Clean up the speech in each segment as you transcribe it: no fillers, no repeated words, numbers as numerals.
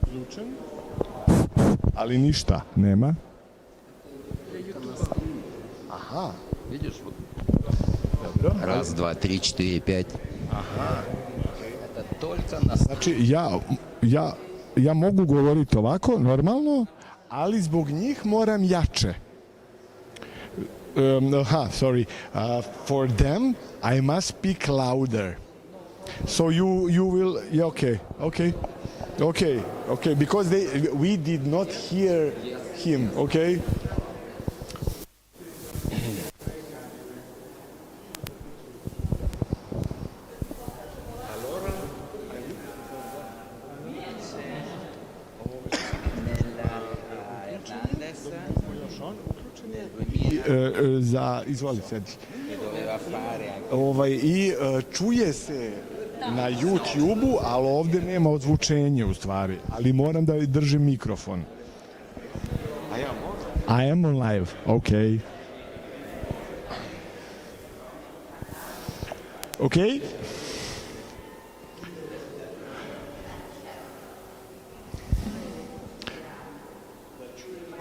Uključen. Ali ništa nema. Aha. Видишь? Dobro. Раз, два, три, четыре, пять. Aha. Это только на... Znači, ja mogu govoriti ovako, normalno, ali zbog njih moram jače. Sorry. For them, I must speak louder. So you will... Yeah, okay. Because we did not hear him, okay? Izvoli, sedi. I čuje se na YouTube-u, ali ovdje nema ozvučenje u stvari, ali moram da držim mikrofon. I am on live, okay. Okay?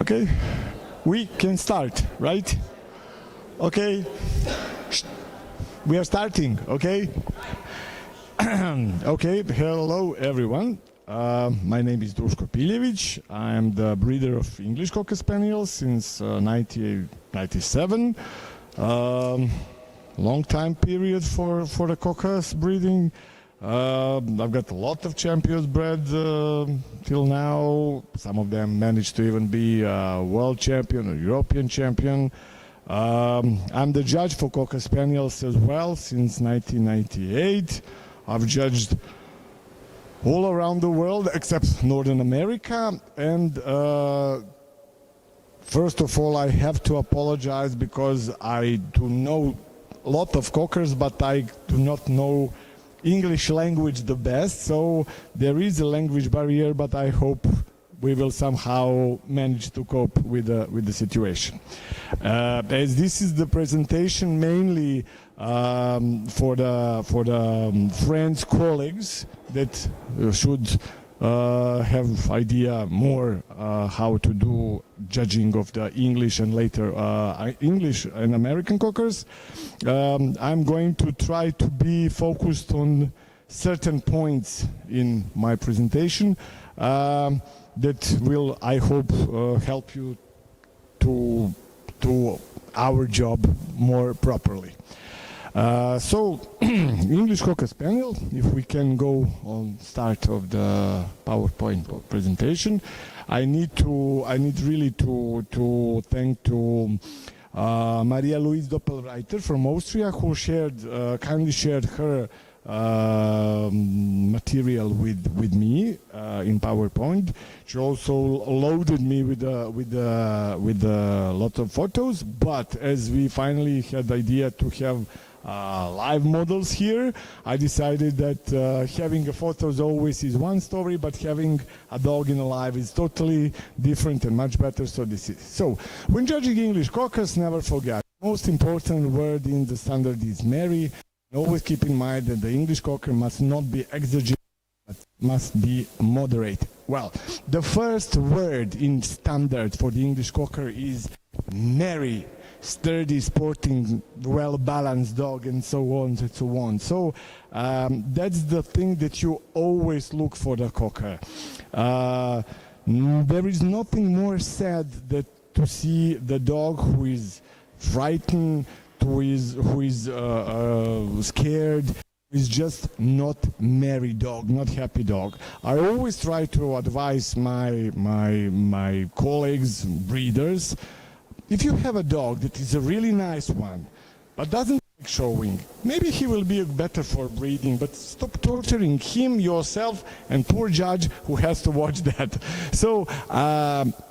Okay, we can start, right? Okay, we are starting, okay? Okay, hello everyone. My name is Dusko Piljevic. I am the breeder of English Cocker Spaniels since 1997. Long time period for the Cockers breeding. I've got a lot of champions bred till now. Some of them managed to even be a world champion or European champion. I'm the judge for Cocker Spaniels as well since 1998. I've judged all around the world except Northern America, and first of all I have to apologize because I do know a lot of Cockers, but I do not know English language the best, so there is a language barrier, but I hope we will somehow manage to cope with the situation. As this is the presentation mainly for the friends, colleagues that should have idea more how to do judging of the English and later English and American Cockers. I'm going to try to be focused on certain points in my presentation that will, I hope, help you to do our job more properly. So, English Cocker Spaniel, if we can go on start of the PowerPoint presentation, I need really to thank to Maria Louise Doppelreiter from Austria, who kindly shared her material with me in PowerPoint. She also loaded me with a lot of photos. But as we finally had the idea to have live models here, I decided that having a photos always is one story, but having a dog in a live is totally different and much better. So when judging English Cockers, never forget, the most important word in the standard is Mary. Always keep in mind that the English Cocker must not be exaggerated, but must be moderate. Well, the first word in standard for the English Cocker is merry, sturdy, sporting, well-balanced dog, and so on and so on. So that's the thing that you always look for the Cocker. There is nothing more sad than to see the dog who is frightened, who is scared, is just not merry dog, not happy dog. I always try to advise my colleagues, breeders, if you have a dog that is a really nice one, but doesn't like showing, maybe he will be better for breeding, but stop torturing him, yourself, and poor judge who has to watch that. So,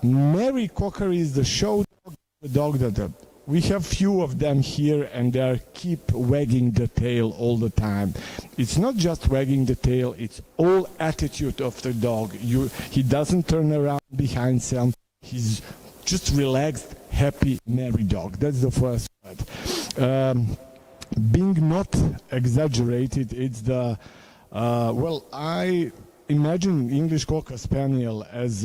merry Cocker is the show dog, the dog that we have few of them here, and they keep wagging the tail all the time. It's not just wagging the tail, it's all attitude of the dog. He doesn't turn around behind him. He's just relaxed, happy, merry dog. That's the first word. being not exaggerated, it's the well, I imagine English Cocker Spaniel as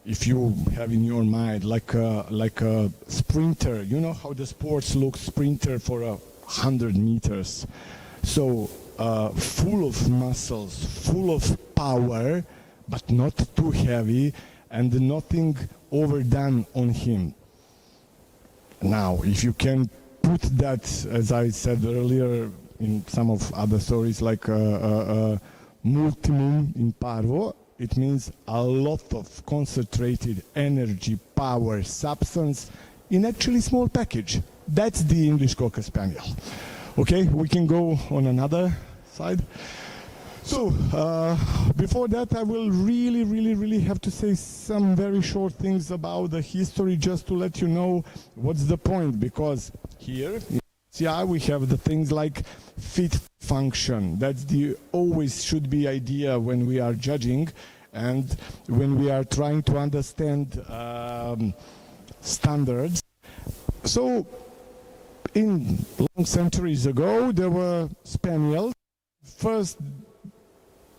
if you have in your mind like a sprinter. You know how the sports look, sprinter for 100 meters. So full of muscles, full of power, but not too heavy, and nothing overdone on him. Now, if you can put that, as I said earlier in some of other stories, like multimum in parvo, it means a lot of concentrated energy, power, substance in actually small package. That's the English Cocker Spaniel. Okay, we can go on another side. So, before that, I will really have to say some very short things about the history, just to let you know what's the point, because here in CI we have the things like fit function. That's the always should be idea when we are judging and when we are trying to understand standards. So, in long centuries ago, there were spaniels. First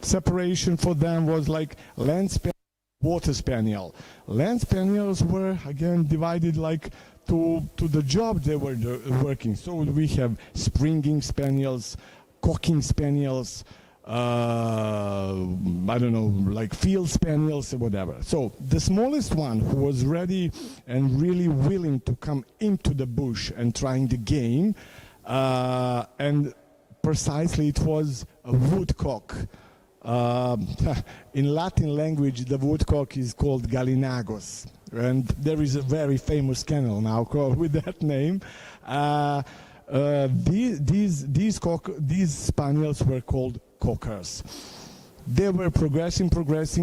separation for them was like land spaniel, water spaniel. Land spaniels were again divided like to the job they were working. So we have springing spaniels, cocking spaniels, I don't know, like field spaniels or whatever. So the smallest one who was ready and really willing to come into the bush and trying the game, and precisely it was a woodcock. In Latin language, the woodcock is called gallinagos, and there is a very famous kennel now called with that name. These spaniels were called cockers. They were progressing.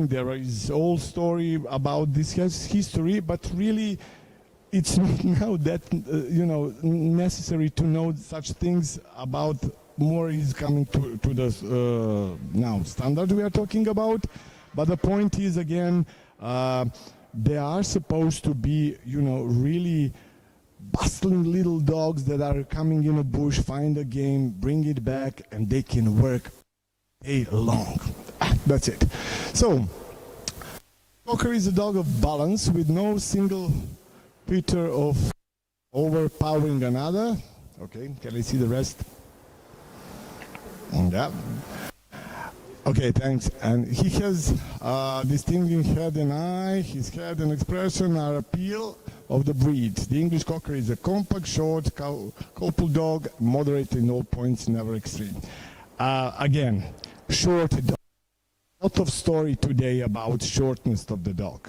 There is whole story about this history, but really, it's not now that necessary to know such things about. More is coming to the now standard we are talking about, but the point is again, they are supposed to be really bustling little dogs that are coming in a bush, find a game, bring it back, and they can work day long. That's it. So, Cocker is a dog of balance with no single feature of overpowering another. Okay, can I see the rest? Yeah. Okay, thanks. And he has distinguishing head and eye. His head and expression are appeal of the breed. The English Cocker is a compact, short, couple dog, moderate in all points, never extreme. Again, short dog. A lot of story today about shortness of the dog.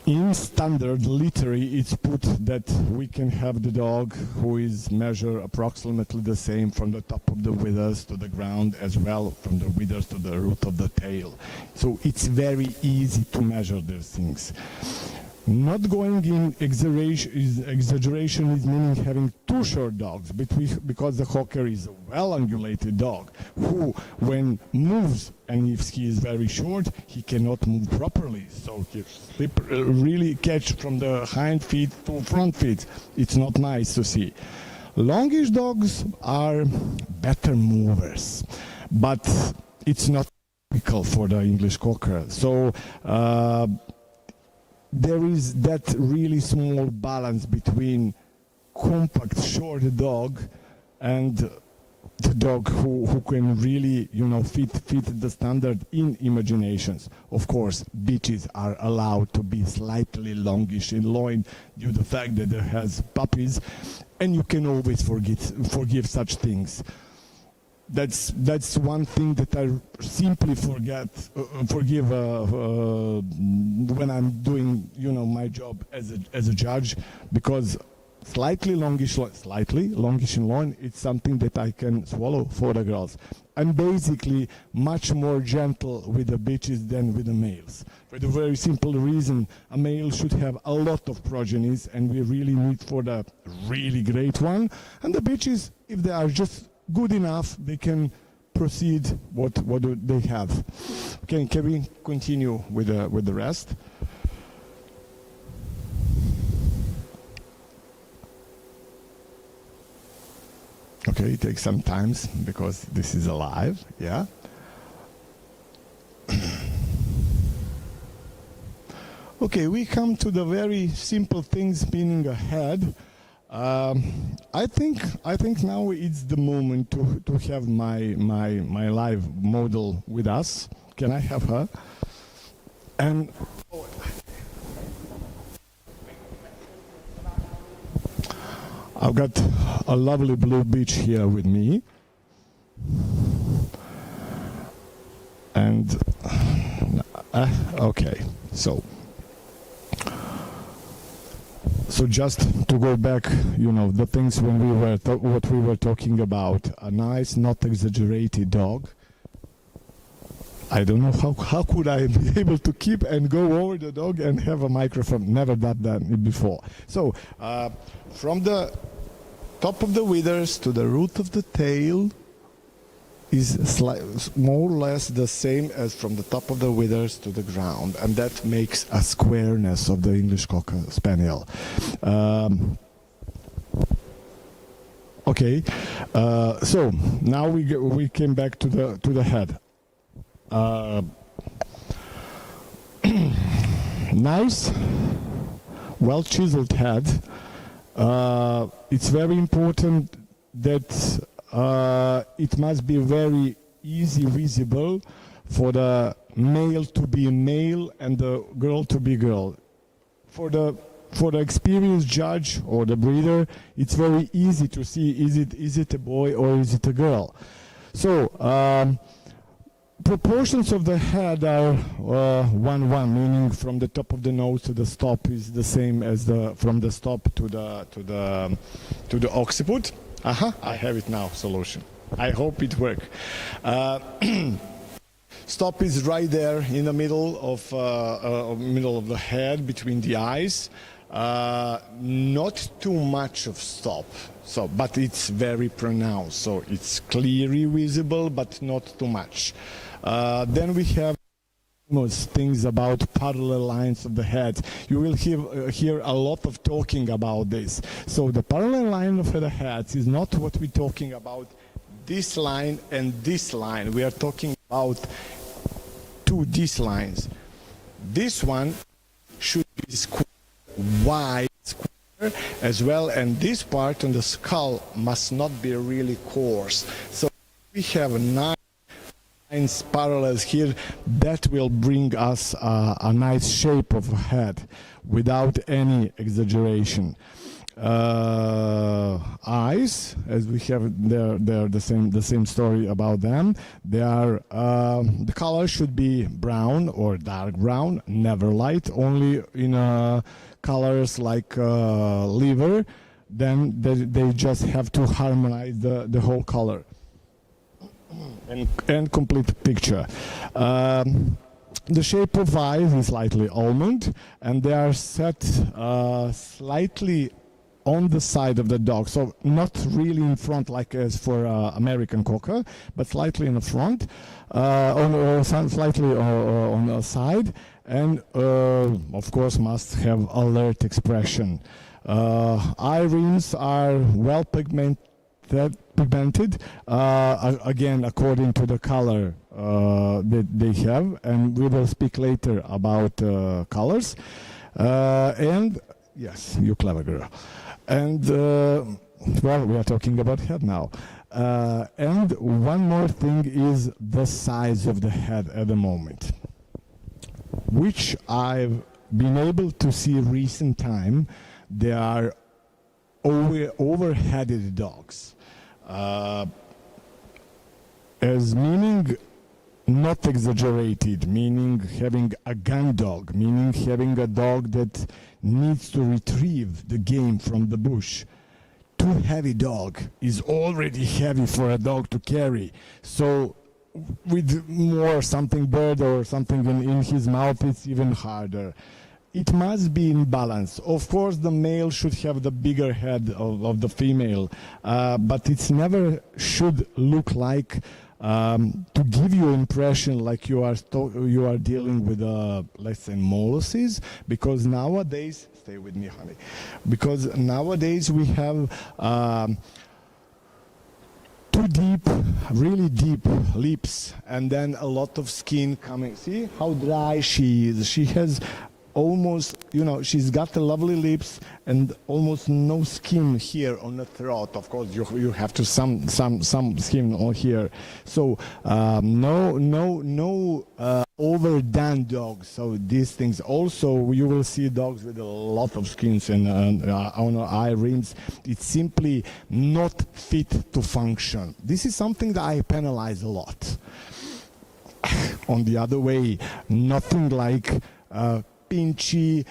In standard literary, it's put that we can have the dog who is measured approximately the same from the top of the withers to the ground, as well from the withers to the root of the tail. So it's very easy to measure these things. Not going in exaggeration is meaning having two short dogs, because the Cocker is a well-ungulated dog who, when moves, and if he is very short, he cannot move properly. So he really catch from the hind feet to front feet. It's not nice to see. Longish dogs are better movers, but it's not typical for the English Cocker. So there is that really small balance between compact, short dog and the dog who can really, fit the standard in imaginations. Of course, bitches are allowed to be slightly longish in loin due to the fact that there has puppies, and you can always forgive such things. That's one thing that I simply forgive when I'm doing my job as a judge, because slightly longish in loin, it's something that I can swallow for the girls. I'm basically much more gentle with the bitches than with the males, for the very simple reason a male should have a lot of progenies, and we really need for the really great one, and the bitches, if they are just good enough, they can proceed what do they have. Okay, can we continue with the rest? Okay, it takes some time because this is alive, yeah. Okay, we come to the very simple things, meaning a head. I think now it's the moment to have my live model with us. Can I have her? And I've got a lovely blue beach here with me. And okay, so just to go back, the things when we were what we were talking about, a nice, not exaggerated dog. I don't know how could I be able to keep and go over the dog and have a microphone. Never done that before. So from the top of the withers to the root of the tail is more or less the same as from the top of the withers to the ground, and that makes a squareness of the English Cocker Spaniel. Okay, so now we came back to the head. Nice, well chiseled head. It's very important that it must be very easy visible for the male to be male and the girl to be girl. For the experienced judge or the breeder, it's very easy to see is it a boy or is it a girl. So proportions of the head are 1:1, meaning from the top of the nose to the stop is the same as from the stop to the occiput. I have it now, solution. I hope it works. Stop is right there in the middle of the head, between the eyes. Not too much of stop, but it's very pronounced. So it's clearly visible, but not too much. Then we have most things about parallel lines of the head. You will hear a lot of talking about this. So the parallel line of the head is not what we're talking about, this line and this line. We are talking about these lines. This one should be square, wide square as well, and this part on the skull must not be really coarse. So we have 9 lines parallels here that will bring us a nice shape of a head without any exaggeration. Eyes, as we have they're the same story about them. They are the color should be brown or dark brown, never light, only in colors like liver. Then they just have to harmonize the whole color and complete picture. The shape of eyes is slightly almond, and they are set slightly on the side of the dog, so not really in front like as for American Cocker, but slightly in the front, slightly on the side, and of course must have alert expression. Eye rims are well pigmented, again according to the color that they have, and we will speak later about colors. And yes, you clever girl. And well, we are talking about head now. And one more thing is the size of the head at the moment, which I've been able to see recent time. They are overheaded dogs, as meaning not exaggerated, meaning having a gun dog, meaning having a dog that needs to retrieve the game from the bush. Too heavy dog is already heavy for a dog to carry. So with more something bird or something in his mouth, it's even harder. It must be in balance. Of course, the male should have the bigger head of the female, but it's never should look like to give you impression like you are dealing with let's say molluscs, because nowadays, stay with me honey, because nowadays we have two deep, really deep lips, and then a lot of skin coming. See how dry she is. She has almost, she's got the lovely lips and almost no skin here on the throat. Of course, you have to some skin on here. So no overdone dogs. So these things. Also, you will see dogs with a lot of skins and on the eye rims. It's simply not fit to function. This is something that I penalize a lot. On the other way, nothing like pinchy,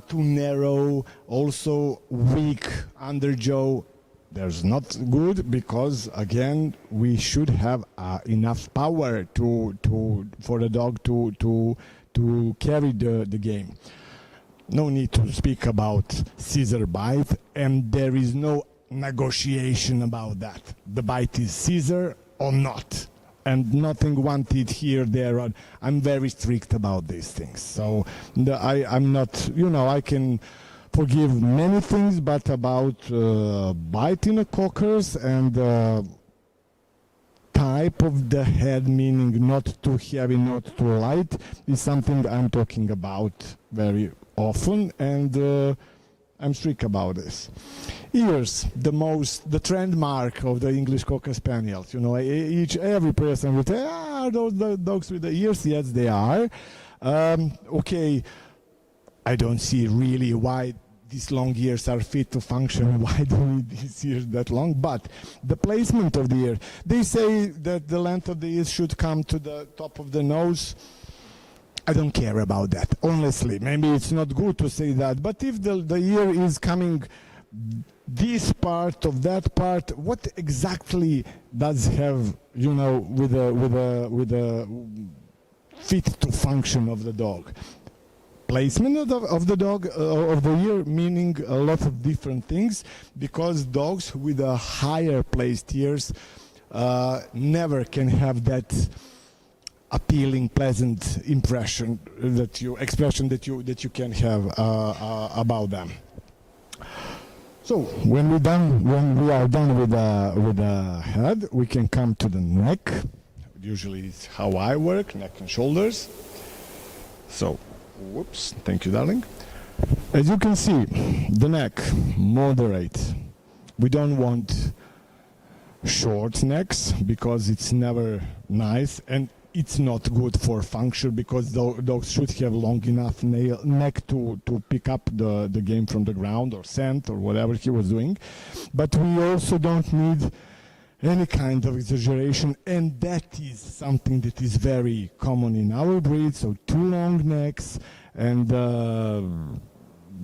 too narrow, also weak underjaw. There's not good, because again we should have enough power for the dog to carry the game. No need to speak about scissor bite, and there is no negotiation about that. The bite is scissor or not, and nothing wanted here, there. I'm very strict about these things. So I'm not, I can forgive many things, but about biting the cockers and type of the head, meaning not too heavy, not too light, is something I'm talking about very often, and I'm strict about this. Ears, the trend mark of the English Cocker Spaniels. Every person will say, are those the dogs with the ears? Yes, they are. Okay, I don't see really why these long ears are fit to function. Why do we need these ears that long? But the placement of the ear, they say that the length of the ears should come to the top of the nose. I don't care about that, honestly. Maybe it's not good to say that, but if the ear is coming this part of that part, what exactly does have, with the fit to function of the dog? Placement of the dog, of the ear, meaning a lot of different things, because dogs with a higher placed ears never can have that appealing, pleasant expression that you can have about them. So when we are done with the head, we can come to the neck. Usually it's how I work, neck and shoulders. So, whoops, thank you, darling. As you can see, the neck, moderate. We don't want short necks because it's never nice, and it's not good for function, because dogs should have long enough neck to pick up the game from the ground or scent or whatever he was doing. But we also don't need any kind of exaggeration, and that is something that is very common in our breed. So too long necks, and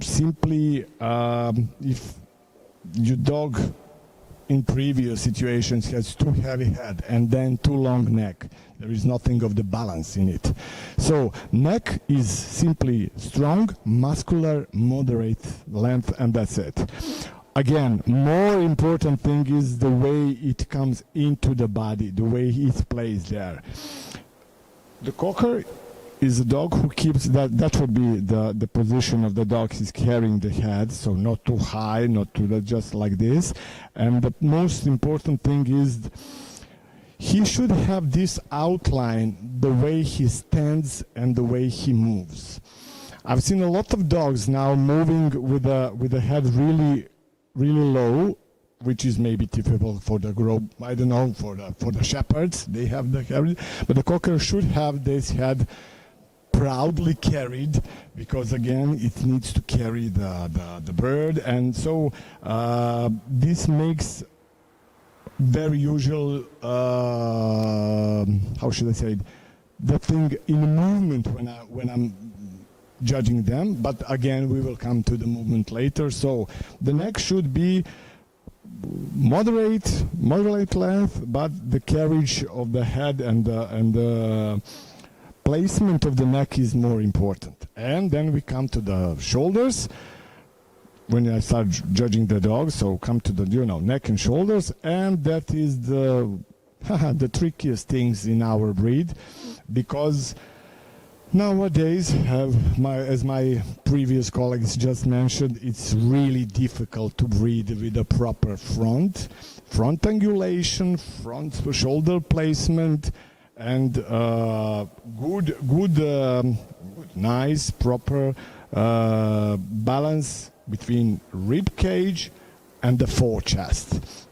simply if your dog in previous situations has too heavy head and then too long neck, there is nothing of the balance in it. So neck is simply strong, muscular, moderate length, and that's it. Again, more important thing is the way it comes into the body, the way it's placed there. The cocker is a dog who keeps that would be the position of the dog. He's carrying the head, so not too high, not too just like this. And the most important thing is he should have this outline, the way he stands and the way he moves. I've seen a lot of dogs now moving with the head really low, which is maybe typical for the I don't know, for the shepherds. They have the head, but the cocker should have this head proudly carried, because again it needs to carry the bird, and so this makes very usual how should I say it, the thing in movement when I'm judging them. But again, we will come to the movement later. So the neck should be moderate length, but the carriage of the head and the placement of the neck is more important. And then we come to the shoulders when I start judging the dog. So come to the neck and shoulders, and that is the trickiest things in our breed, because nowadays, as my previous colleagues just mentioned, it's really difficult to breed with a proper front front angulation, front shoulder placement, and nice, proper balance between rib cage and the forechest.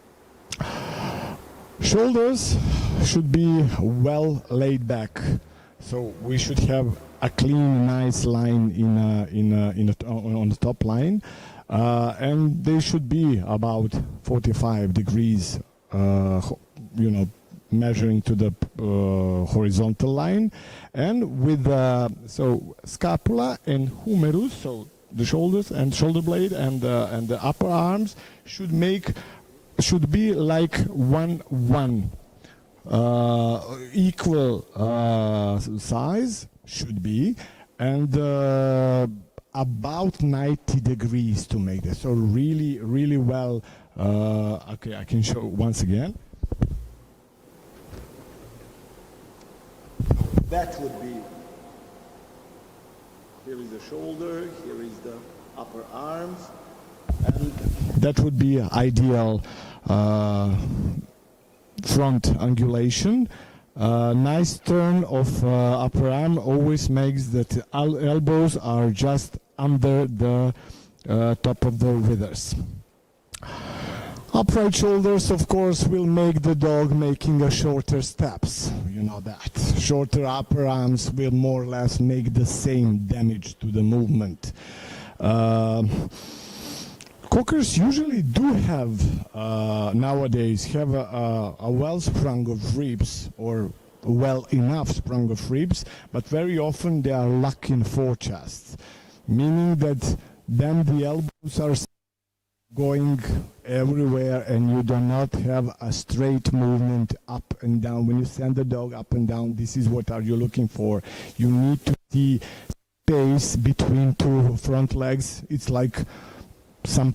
Shoulders should be well laid back, so we should have a clean, nice line on the top line, and they should be about 45 degrees, measuring to the horizontal line, and with so scapula and humerus, so the shoulders and shoulder blade and the upper arms should be like one equal size should be, and about 90 degrees to make this. So really well. Okay, I can show once again. That would be, here is the shoulder, here is the upper arms, and that would be ideal front angulation. Nice turn of upper arm always makes that the elbows are just under the top of the withers. Upright shoulders, of course, will make the dog making a shorter steps. You know that. Shorter upper arms will more or less make the same damage to the movement. Cockers usually do have, nowadays, have a well sprung of ribs, or well enough sprung of ribs, but very often they are lacking forechests, meaning that then the elbows are going everywhere and you do not have a straight movement up and down. When you send the dog up and down, this is what are you looking for. You need to see space between two front legs. It's like some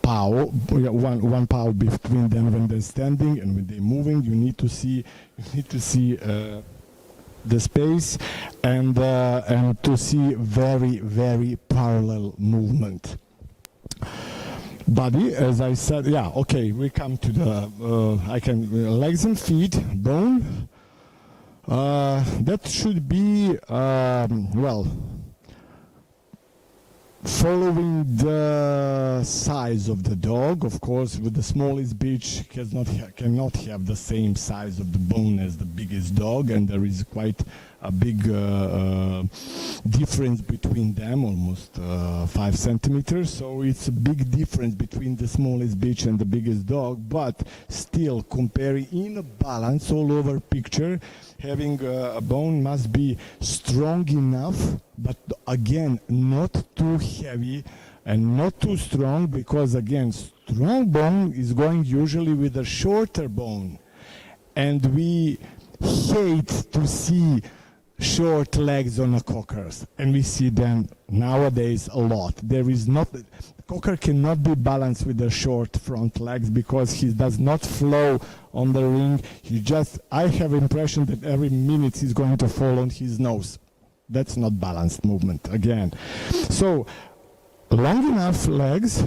pow, one pow between them when they're standing and when they're moving. You need to see the space and to see very parallel movement. Body, as I said, yeah, okay, we come to the legs and feet, bone. That should be, following the size of the dog. Of course, with the smallest bitch cannot have the same size of the bone as the biggest dog, and there is quite a big difference between them, almost 5 centimeters. So it's a big difference between the smallest bitch and the biggest dog, but still comparing in a balance all over picture, having a bone must be strong enough, but again not too heavy and not too strong, because again strong bone is going usually with a shorter bone, and we hate to see short legs on a cockers, and we see them nowadays a lot. Cocker cannot be balanced with the short front legs because he does not flow on the ring. I have impression that every minute he's going to fall on his nose. That's not balanced movement again. So long enough legs,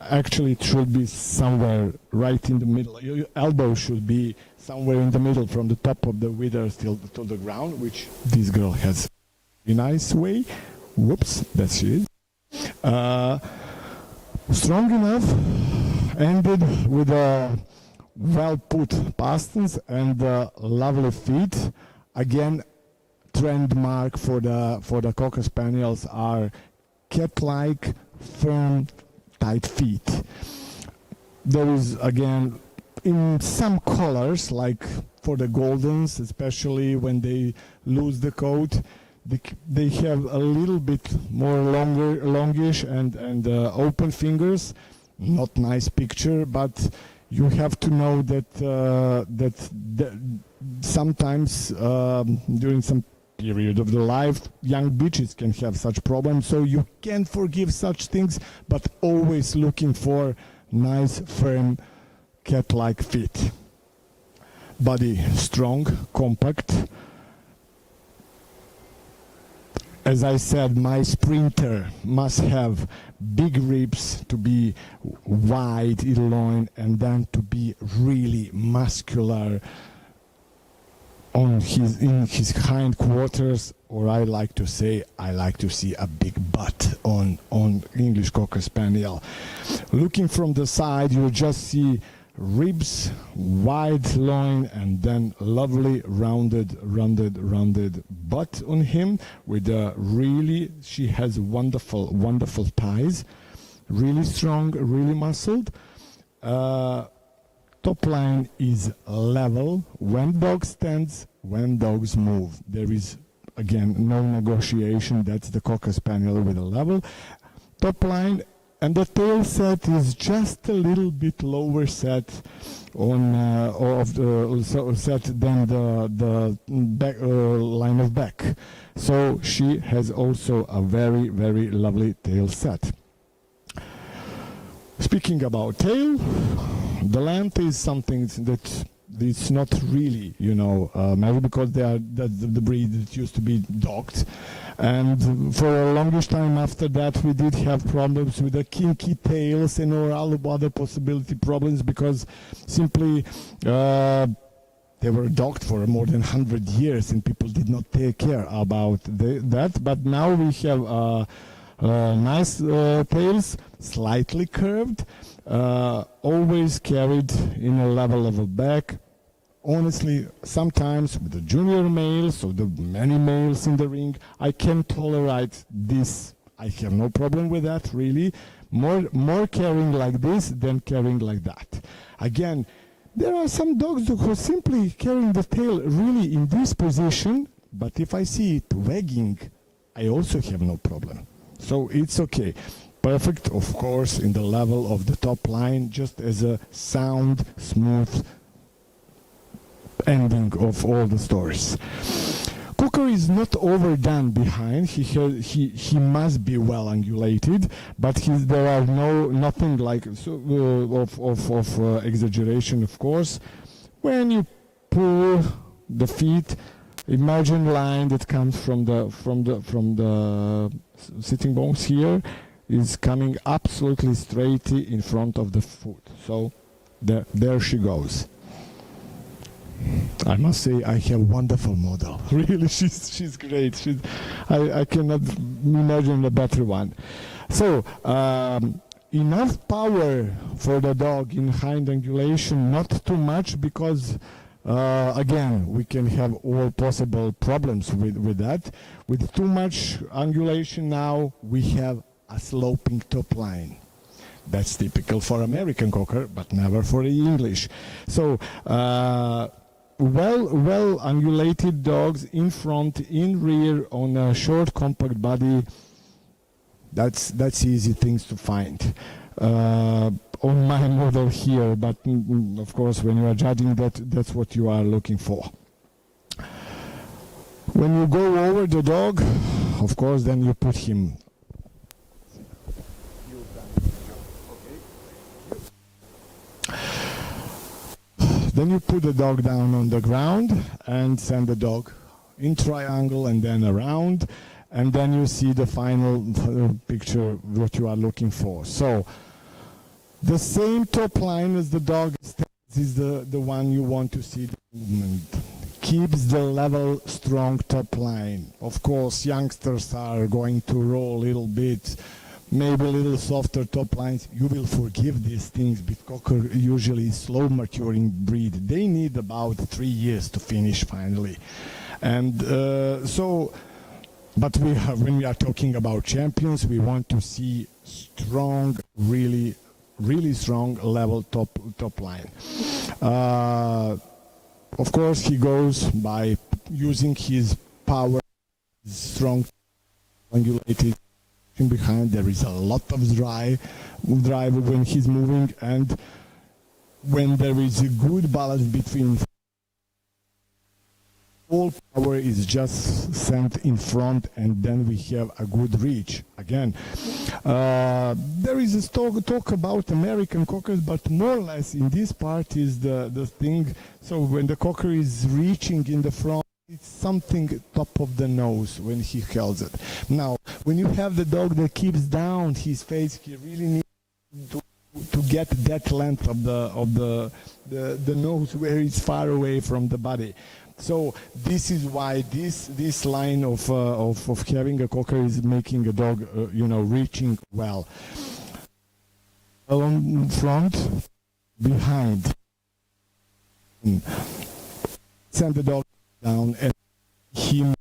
actually it should be somewhere right in the middle. Your elbow should be somewhere in the middle, from the top of the wither till to the ground, which this girl has a nice way. Whoops, that's it. Strong enough, ended with a well put pasterns and lovely feet. Again, trend mark for the Cocker Spaniels are cat-like, firm, tight feet. There is again in some colors, like for the Goldens, especially when they lose the coat, they have a little bit more longish and open fingers. Not nice picture, but you have to know that sometimes during some period of the life, young bitches can have such problems. So you can forgive such things, but always looking for nice, firm, cat-like feet. Body strong, compact. as I said, my sprinter must have big ribs, to be wide in loin, and then to be really muscular in his hindquarters, or I like to say I like to see a big butt on English Cocker Spaniel. Looking from the side, you just see ribs, wide loin, and then lovely rounded butt on him with she has wonderful thighs, really strong, really muscled. Top line is level. When dog stands, when dogs move, there is again no negotiation. That's the Cocker Spaniel with a level top line. And the tail set is just a little bit lower set set than the back, line of back. So she has also a very lovely tail set. Speaking about tail, the length is something that it's not really, maybe because they are the breed that used to be docked. And for a longish time after that, we did have problems with the kinky tails and all other possibility problems, because simply they were docked for more than 100 years and people did not take care about that. But now we have nice tails, slightly curved, always carried in a level of a back. Honestly, sometimes with the junior males or the many males in the ring, I can tolerate this. I have no problem with that, really. More carrying like this than carrying like that. Again, there are some dogs who are simply carrying the tail really in this position, but if I see it wagging, I also have no problem. So it's okay. Perfect, of course, in the level of the top line, just as a sound, smooth ending of all the stories. Cocker is not overdone behind. He must be well angulated, but there are nothing like exaggeration, of course. When you pull the feet, imagine line that comes from the sitting bones here is coming absolutely straight in front of the foot. So there she goes. I must say I have a wonderful model. Really, she's great. I cannot imagine a better one. So enough power for the dog in hind angulation, not too much, because again, we can have all possible problems with that. With too much angulation now, we have a sloping top line. That's typical for American Cocker, but never for the English. So well angulated dogs in front, in rear, on a short compact body, that's easy things to find on my model here, but of course when you are judging that's what you are looking for. When you go over the dog, of course, then you put him. Then you put the dog down on the ground and send the dog in triangle and then around, and then you see the final picture, what you are looking for. So the same top line as the dog is the one you want to see the movement. Keeps the level, strong top line. Of course, youngsters are going to roll a little bit, maybe a little softer top lines. You will forgive these things, because Cocker usually is slow maturing breed. They need about 3 years to finish finally. And but when we are talking about champions, we want to see strong, really strong level top line. Of course, he goes by using his power, strong, angulated behind. There is a lot of drive when he's moving, and when there is a good balance between all power is just sent in front, and then we have a good reach. Again, there is a talk about American Cockers, but more or less in this part is the thing. So when the Cocker is reaching in the front, it's something top of the nose when he holds it. Now, when you have the dog that keeps down his face, he really needs to get that length of the nose where it's far away from the body. So this is why this line of having a cocker is making a dog, reaching well. Along front, behind. Send the dog down and him.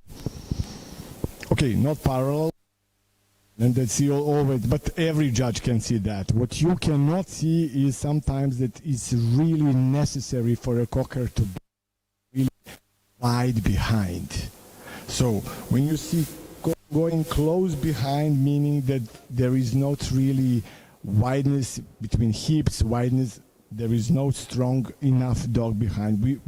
Okay, not parallel. And that's always, but every judge can see that. What you cannot see is sometimes that it's really necessary for a cocker to be really wide behind. So when you see going close behind, meaning that there is not really wideness between hips, wideness, there is no strong enough dog behind.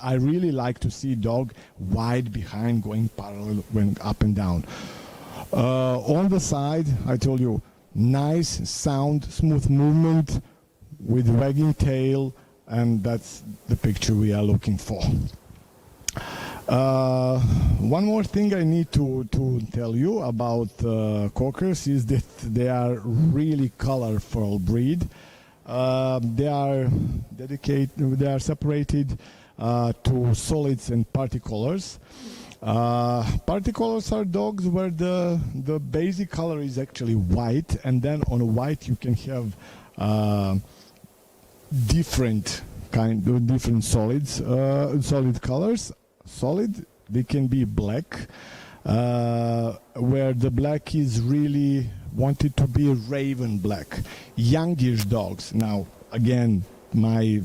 I really like to see dog wide behind going parallel when up and down. On the side, I told you, nice, sound, smooth movement with wagging tail, and that's the picture we are looking for. One more thing I need to tell you about cockers is that they are really colorful breed. They are separated to solids and particolors. Particolors are dogs where the basic color is actually white, and then on white you can have different solids, solid colors. Solid, they can be black, where the black is really wanted to be raven black. Youngish dogs. Now, again, my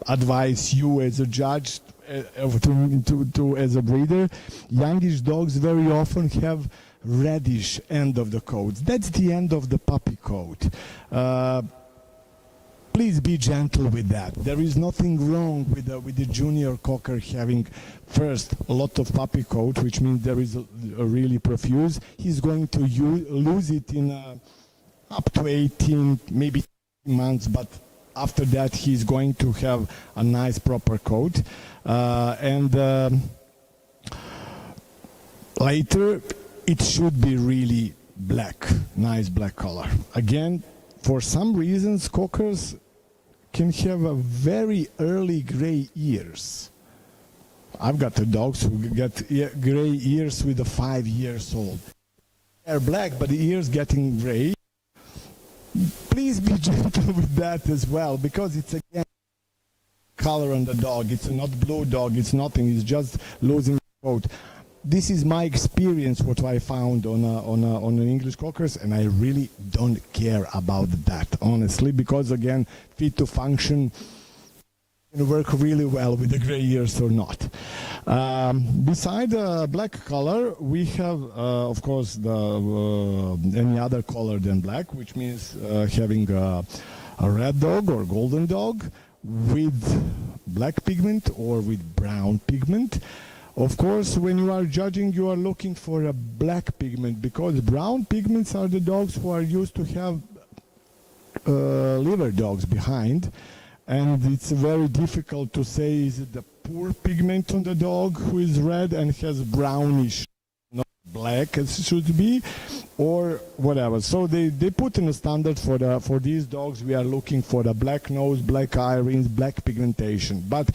advice you as a judge, as a breeder, youngish dogs very often have reddish end of the coat. That's the end of the puppy coat. Please be gentle with that. There is nothing wrong with the junior cocker having first a lot of puppy coat, which means there is a really profuse. He's going to lose it in up to 18, maybe months, but after that he's going to have a nice proper coat. Later it should be really black, nice black color. Again, for some reasons, cockers can have a very early gray ears. I've got the dogs who get gray ears with 5 years old. They're black, but the ears getting gray. Please be gentle with that as well, because it's again color on the dog. It's not blue dog. It's nothing. It's just losing the coat. This is my experience, what I found on an English cockers, and I really don't care about that, honestly, because again, fit to function can work really well with the gray ears or not. Beside the black color, we have, of course, any other color than black, which means having a red dog or golden dog with black pigment or with brown pigment. Of course, when you are judging, you are looking for a black pigment, because brown pigments are the dogs who are used to have liver dogs behind, and it's very difficult to say is it the poor pigment on the dog who is red and has brownish, not black as it should be, or whatever. So they put in a standard for these dogs. We are looking for the black nose, black irons, black pigmentation, but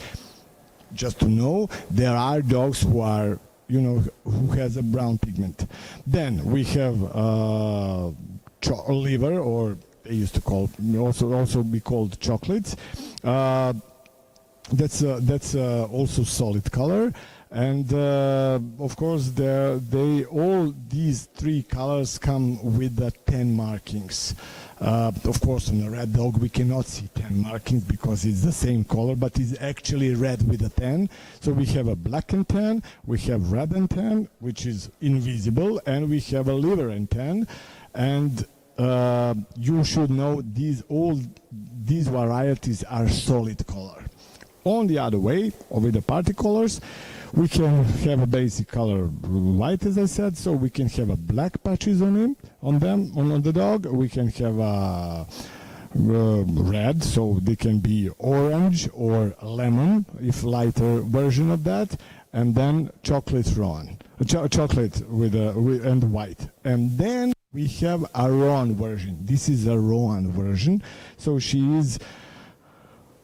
just to know, there are dogs who are, who has a brown pigment. Then we have liver, or they used to call, also be called chocolates. That's also solid color, and of course, all these three colors come with the 10 markings. Of course, on a red dog we cannot see 10 markings because it's the same color, but it's actually red with a 10. So we have a black and 10, we have red and 10, which is invisible, and we have a liver and 10. And you should know all these varieties are solid color. On the other way, with the particolors, we can have a basic color white, as I said, so we can have a black patches on the dog. We can have red, so they can be orange or lemon, if lighter version of that, and then chocolate roan, chocolate and white, and then we have a roan version. This is a roan version, so she is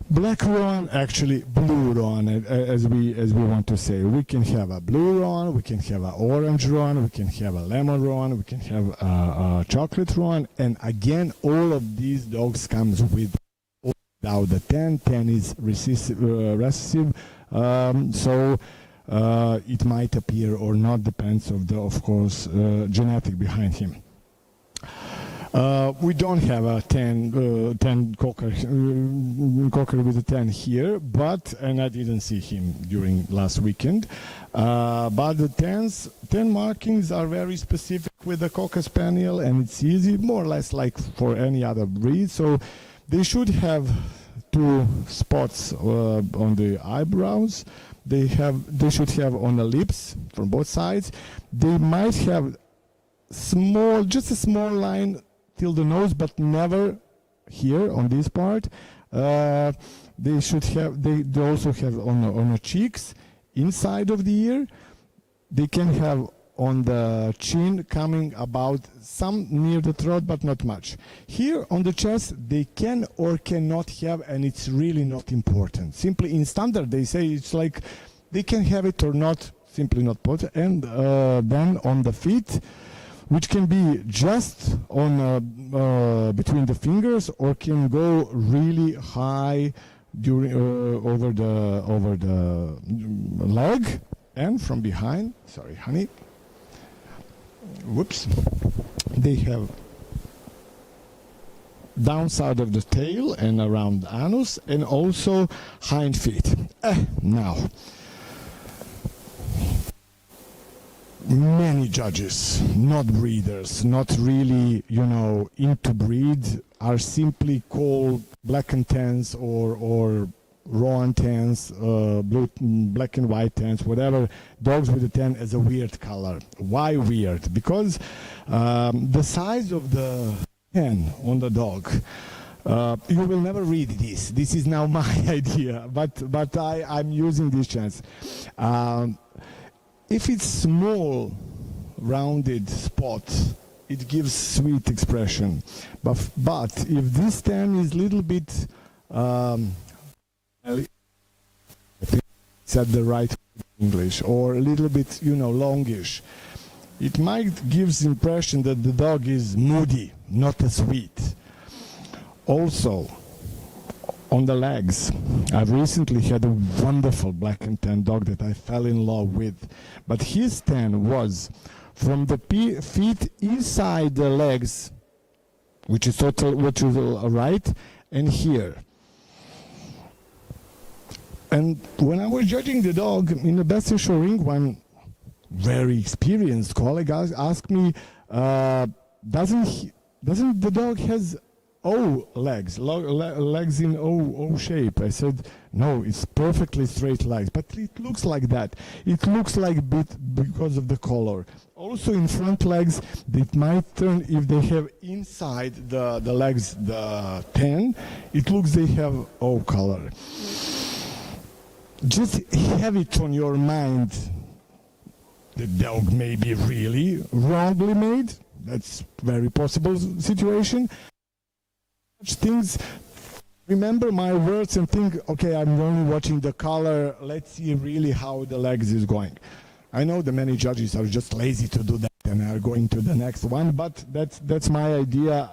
black roan, actually blue roan, as we want to say. We can have a blue roan, we can have an orange roan, we can have a lemon roan, we can have a chocolate roan, and again, all of these dogs comes with without the 10. 10 is recessive, so it might appear or not, depends of course, genetic behind him. We don't have a 10 cocker with a 10 here, and I didn't see him during last weekend. But the 10 markings are very specific with the Cocker Spaniel, and it's easy, more or less like for any other breed. So they should have 2 spots on the eyebrows. They should have on the lips from both sides. They might have just a small line till the nose, but never here on this part. They should have. They also have on the cheeks, inside of the ear. They can have on the chin, coming about some near the throat, but not much. Here on the chest, they can or cannot have, and it's really not important. Simply in standard, they say it's like they can have it or not. Simply not put. And then on the feet, which can be just on between the fingers, or can go really high during over the leg and from behind. Sorry, honey. Whoops. They have downside of the tail and around the anus, and also hind feet. Now, many judges, not breeders, not really, into breed, are simply called black and tans or roan tans, black and white tans, whatever, dogs with a tan as a weird color. Why weird? Because the size of the tan on the dog, you will never read this. This is now my idea, but I'm using this chance. If it's small, rounded spot, it gives sweet expression. But if this tan is little bit, it's at the right English, or a little bit, longish, it might give the impression that the dog is moody, not as sweet. Also, on the legs, I've recently had a wonderful black and tan dog that I fell in love with, but his tan was from the feet inside the legs, which is right, and here. And when I was judging the dog in the best in show ring, one very experienced colleague asked me, doesn't the dog has O legs, legs in O shape? I said, no, it's perfectly straight legs, but it looks like that. It looks like bit because of the color. Also in front legs, it might turn, if they have inside the legs the tan, it looks they have O color. Just have it on your mind. The dog may be really wrongly made. That's very possible situation. Such things, remember my words and think, okay, I'm only watching the color. Let's see really how the legs is going. I know the many judges are just lazy to do that and are going to the next one, but that's my idea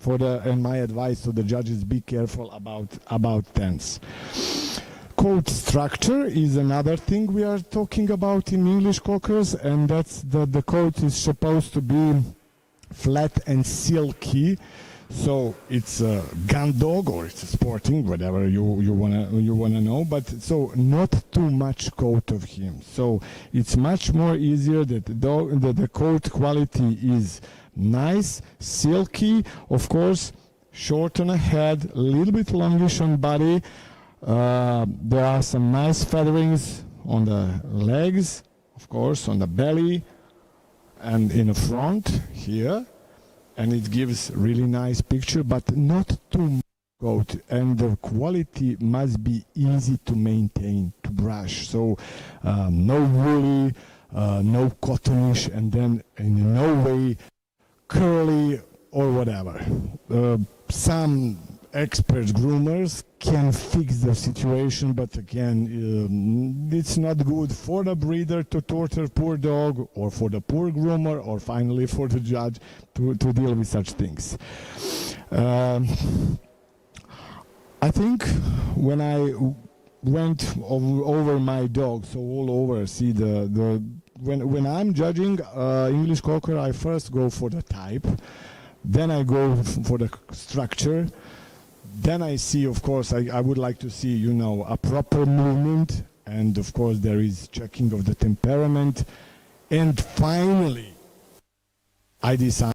and my advice to the judges: be careful about tans. Coat structure is another thing we are talking about in English cockers, and that's that the coat is supposed to be flat and silky. So it's a gun dog, or it's a sporting, whatever you wanna know. But so not too much coat of him. So it's much more easier that the coat quality is nice, silky. Of course, short on the head, a little bit longish on body. There are some nice featherings on the legs, of course, on the belly, and in the front here. and it gives really nice picture, but not too much coat, and the quality must be easy to maintain, to brush. So no woolly, no cottonish, and then in no way curly or whatever. Some expert groomers can fix the situation, but again, it's not good for the breeder to torture poor dog, or for the poor groomer, or finally for the judge to deal with such things. I think when I went over my dog, so all over, see when I'm judging English Cocker, I first go for the type, then I go for the structure, then I see, of course, I would like to see, you know, a proper movement, and of course there is checking of the temperament, and finally I decide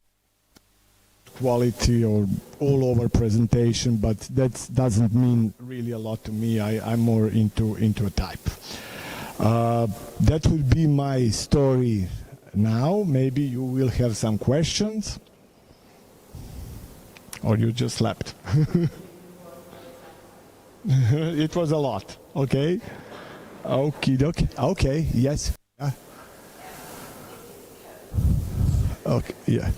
quality or all over presentation, but that doesn't mean really a lot to me. I'm more into a type. That would be my story now. Maybe you will have some questions, or you just slept. It was a lot. Okay. Okay. Yes. Okay. Yeah.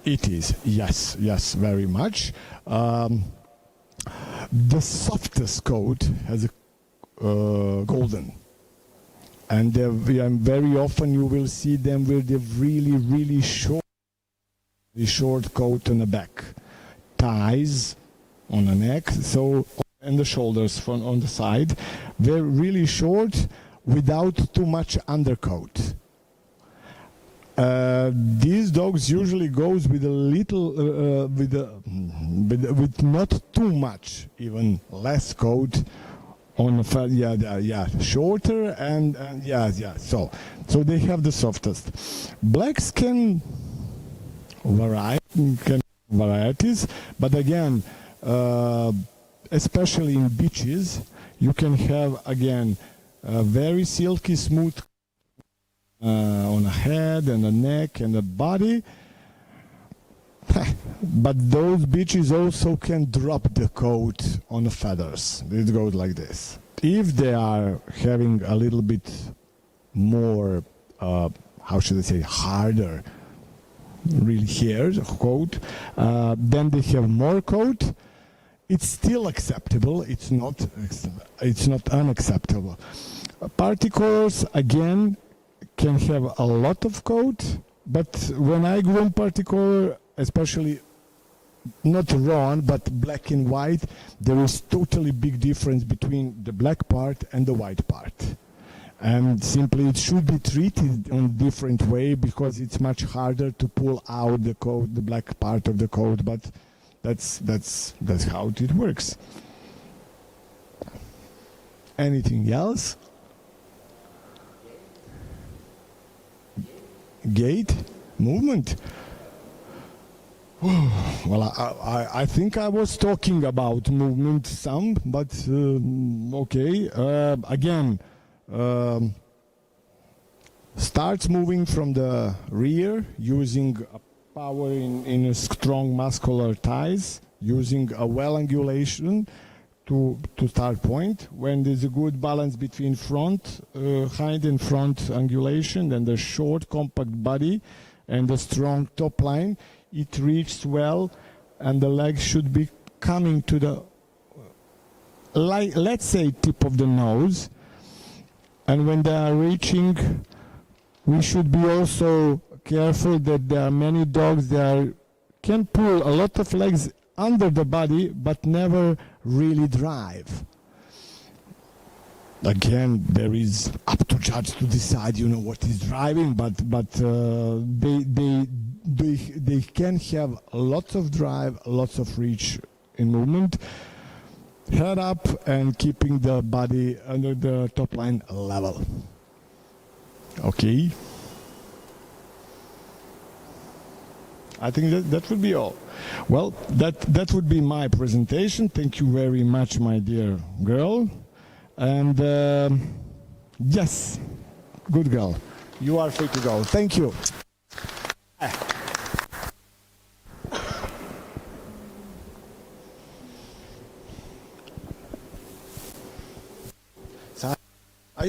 It is. Yes. Very much. The softest coat has a golden, and very often you will see them with the really short coat on the back, ties on the neck, so, and the shoulders on the side. They're really short without too much undercoat. These dogs usually goes with a little, with not too much, even less coat on the shorter and so they have the softest. Blacks can varieties, but again, especially in beaches, you can have again a very silky smooth on the head and the neck and the body, but those bitches also can drop the coat on the feathers. It goes like this. If they are having a little bit more, how should I say, harder, really hairs coat, then they have more coat. It's still acceptable. It's not unacceptable. Party colors again can have a lot of coat, but when I groom party color, especially not roan but black and white, there is totally big difference between the black part and the white part, and simply it should be treated in a different way because it's much harder to pull out the coat, the black part of the coat, but that's how it works. Anything else? Gait, movement. Well, I think I was talking about movement some, but okay. Again, starts moving from the rear using a power in a strong muscular ties, using a well angulation to start point. When there's a good balance between front, hind and front angulation, and the short compact body and the strong top line, it reaches well, and the legs should be coming to the, let's say, tip of the nose. And when they are reaching, we should be also careful that there are many dogs that can pull a lot of legs under the body but never really drive. Again, there is up to judge to decide, you know, what is driving, but they can have lots of drive, lots of reach in movement, head up and keeping the body under the top line level. Okay. I think that would be all. Well, that would be my presentation. thank you very much, my dear girl. And yes, good girl. You are free to go. Thank you.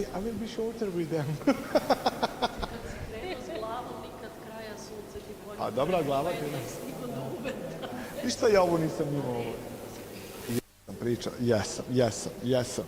I will be shorter with them. Krenuo s glavom nikad kraja sunce ti bolje. A dobra glava ti ne. Ništa ja ovo nisam imao. Jesam pričao, jesam.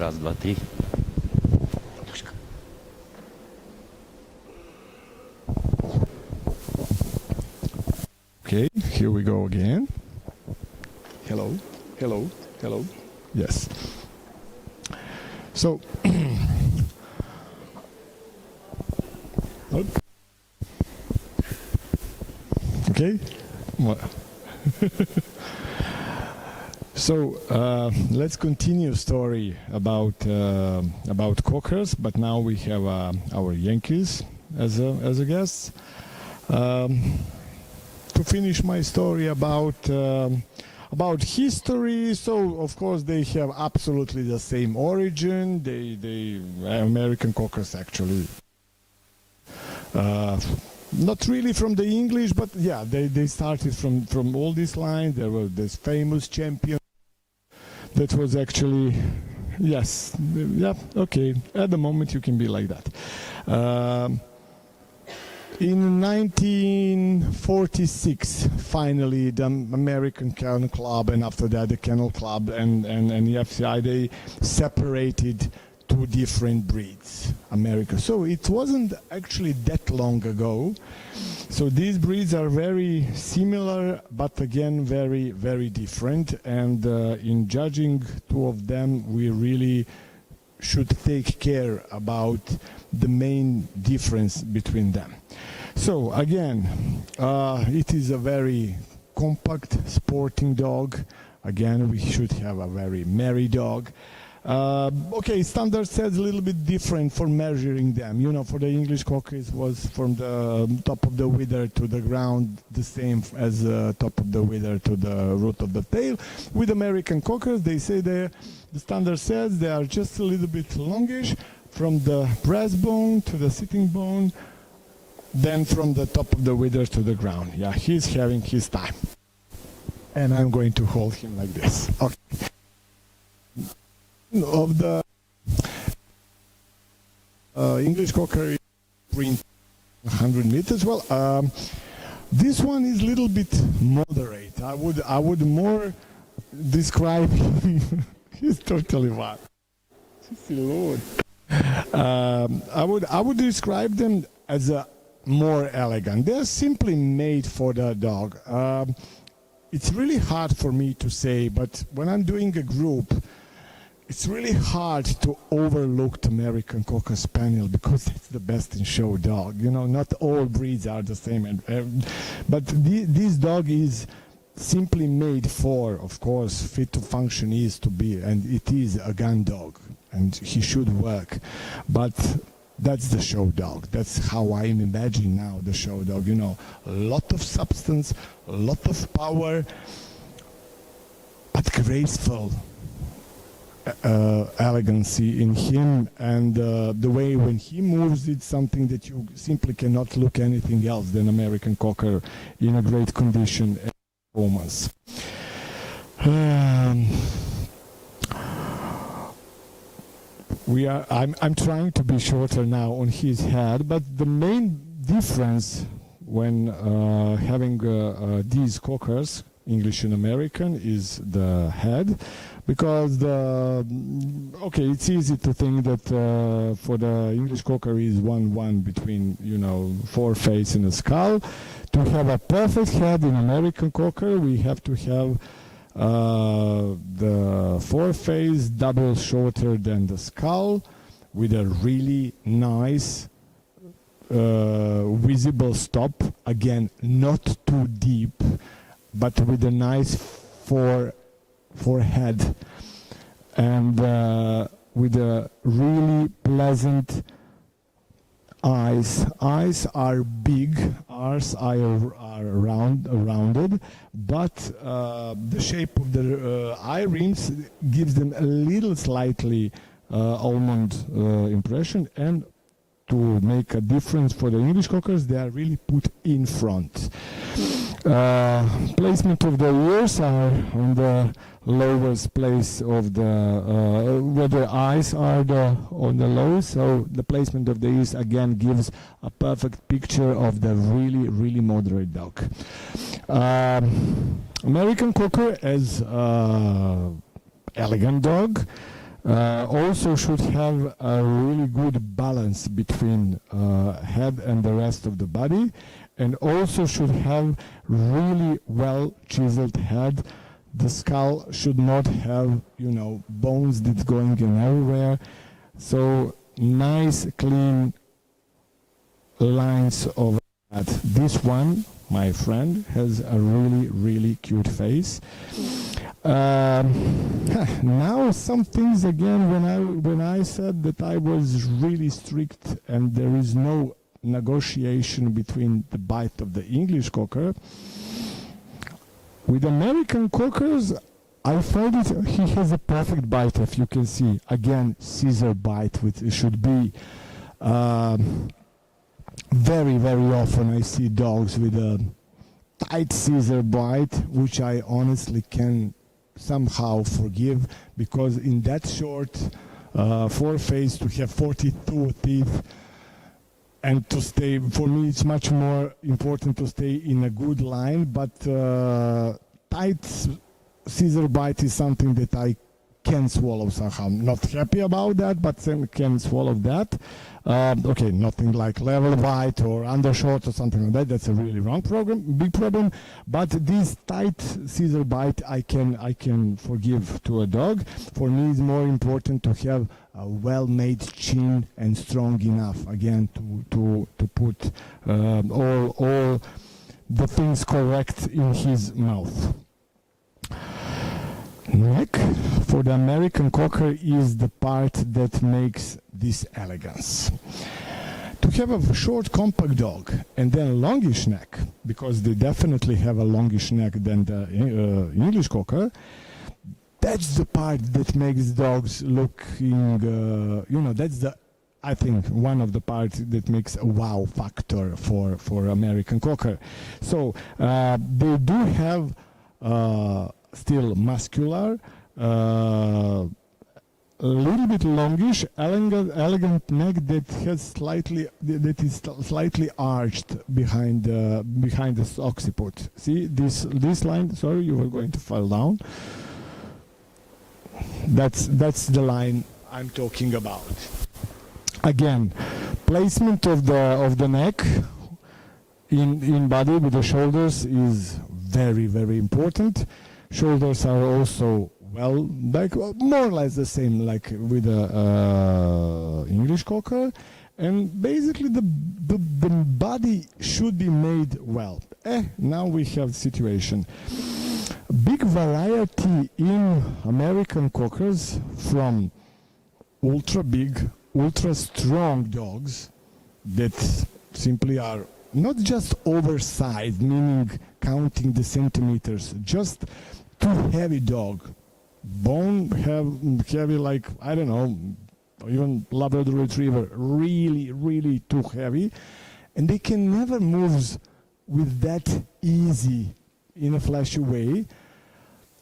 Раз, два, три. Okay, here we go again. Hello, hello, hello. Yes. So, okay. So let's continue story about Cockers, but now we have our Yankees as a guest. To finish my story about history, so of course they have absolutely the same origin. They American Cockers actually. Not really from the English, but yeah, they started from all this line. There was this famous champion that was actually, yes, yeah, okay. At the moment you can be like that. In 1946, finally, the American Kennel Club, and after that the Kennel Club and the FCI, they separated two different breeds, America. So it wasn't actually that long ago. So these breeds are very similar, but again very, very different. And in judging two of them, we really should take care about the main difference between them. So again, it is a very compact sporting dog. Again, we should have a very merry dog. Okay, standard sets a little bit different for measuring them. You know, for the English Cocker it was from the top of the wither to the ground, the same as top of the wither to the root of the tail. With American Cockers, they say the standard sets, they are just a little bit longish from the breastbone to the sitting bone, then from the top of the wither to the ground. Yeah, he's having his time. And I'm going to hold him like this. Okay. Of the English Cocker sprint 100 meters. Well, this one is a little bit moderate. I would more describe him. He's totally wild. Lord. I would describe them as a more elegant. They're simply made for the dog. It's really hard for me to say, but when I'm doing a group, it's really hard to overlook the American Cocker Spaniel because it's the best in show dog. You know, not all breeds are the same, but this dog is simply made for, of course, fit to function is to be, and it is a gun dog, and he should work. But that's the show dog. That's how I'm imagining now the show dog. You know, a lot of substance, a lot of power, but graceful. Elegancy in him, and the way when he moves, it's something that you simply cannot look anything else than American Cocker in a great condition and performance. I'm trying to be shorter now on his head, but the main difference when having these Cockers, English and American, is the head. Because okay, it's easy to think that for the English Cocker is 1-1 between, you know, foreface and a skull. To have a perfect head in American Cocker, we have to have the foreface double shorter than the skull, with a really nice visible stop. Again, not too deep, but with a nice forehead, and with a really pleasant eyes. Eyes are big, ours are rounded, but the shape of the eye rims gives them a little slightly almond impression, and to make a difference for the English Cockers, they are really put in front. Placement of the ears are on the lowest place of the where the eyes are on the low, so the placement of the ears again gives a perfect picture of the really, really moderate dog. American Cocker as elegant dog. Also should have a really good balance between head and the rest of the body, and also should have really well chiseled head. The skull should not have, you know, bones that's going in everywhere. So nice clean lines of that. This one, my friend, has a really cute face. Now some things again, when I said that I was really strict and there is no negotiation between the bite of the English Cocker, with American Cockers I find it he has a perfect bite, if you can see. Again, scissor bite, which it should be. Very often I see dogs with a tight scissor bite, which I honestly can somehow forgive, because in that short foreface to have 42 teeth and to stay, for me it's much more important to stay in a good line, but tight scissor bite is something that I can swallow somehow. Not happy about that, but then can swallow that. Okay, nothing like level bite or undershot or something like that. That's a really big problem. But this tight scissor bite, I can forgive to a dog. For me, it's more important to have a well-made chin and strong enough, again, to put all the things correct in his mouth. Neck for the American Cocker is the part that makes this elegance. To have a short compact dog and then longish neck, because they definitely have a longish neck than the English Cocker, that's the part that makes dogs looking, that's the, I think, one of the parts that makes a wow factor for American Cocker. So they do have still muscular, a little bit longish, elegant neck that is slightly arched behind the occiput. See this line? Sorry, you were going to fall down. That's the line I'm talking about. Again, placement of the neck in body with the shoulders is very important. Shoulders are also, well, like more or less the same like with the English Cocker, and basically the body should be made well. Now we have the situation. Big variety in American Cockers, from ultra big, ultra strong dogs that simply are not just oversized, meaning counting the centimeters, just too heavy dog, bone heavy, like, I don't know, even Labrador Retriever, really too heavy, and they can never move with that easy in a flashy way,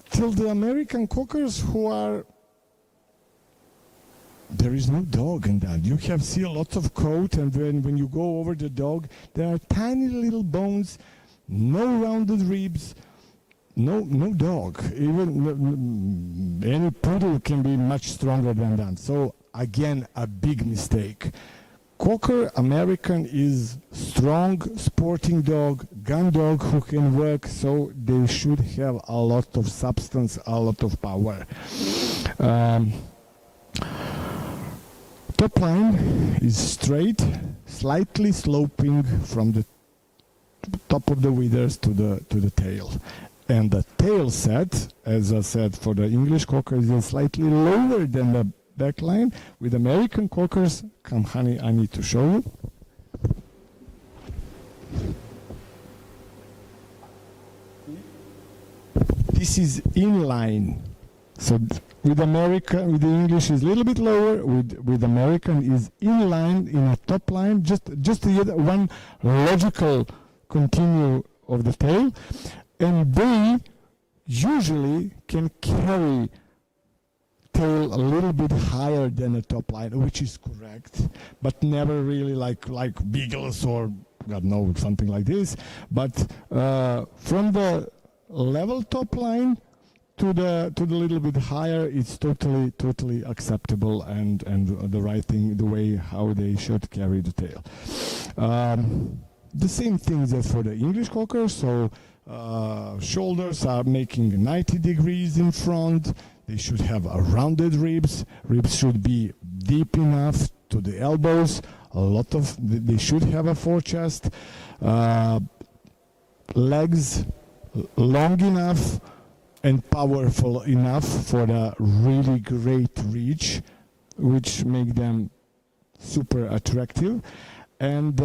till the American Cockers who are, there is no dog in that. You have see a lot of coat, and when you go over the dog, there are tiny little bones, no rounded ribs, no dog. Even any poodle can be much stronger than that. So again, a big mistake. Cocker American is strong, sporting dog, gun dog who can work, so they should have a lot of substance, a lot of power. Top line is straight, slightly sloping from the top of the withers to the tail. And the tail set, as I said, for the English Cocker is slightly lower than the back line. With American Cockers, come honey, I need to show you. This is inline. So with the English is a little bit lower, with American is inline in a top line, just to get one logical continue of the tail, and they usually can carry tail a little bit higher than a top line, which is correct, but never really like beagles or God knows something like this. But from the level top line to the little bit higher, it's totally acceptable and the right thing, the way how they should carry the tail. The same thing as for the English cocker. So shoulders are making 90 degrees in front. They should have a rounded ribs. Ribs should be deep enough to the elbows. They should have a forechest. Legs long enough and powerful enough for the really great reach, which make them super attractive. And